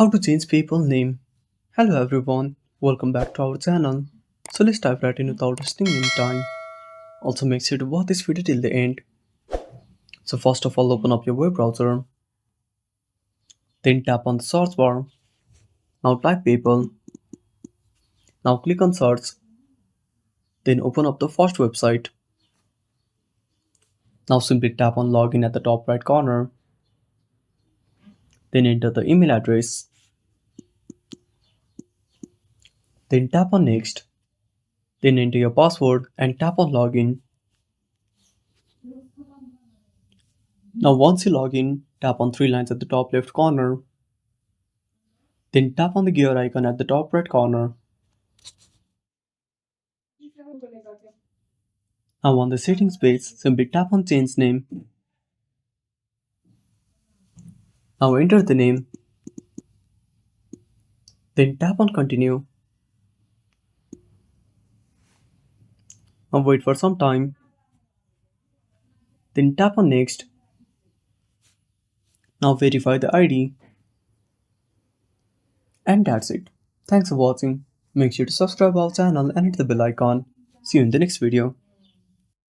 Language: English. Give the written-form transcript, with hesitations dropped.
How to change people name. Hello everyone, welcome back to our channel. So let's dive right in without wasting any time. Also make sure to watch this video till the end. So first of all open up your web browser, then tap on the search bar. Now type people. Now click on search, then open up the first website. Now simply tap on login at the top right corner. Then enter the email address. Then tap on next. Then enter your password and tap on login. Now once you log in, tap on three lines at the top left corner. Then tap on the gear icon at the top right corner. Now on the settings page, simply tap on change name. Now enter the name. Then tap on continue. Now wait for some time. Then tap on next. Now verify the ID. And that's it. Thanks for watching. Make sure to subscribe our channel and hit the bell icon. See you in the next video.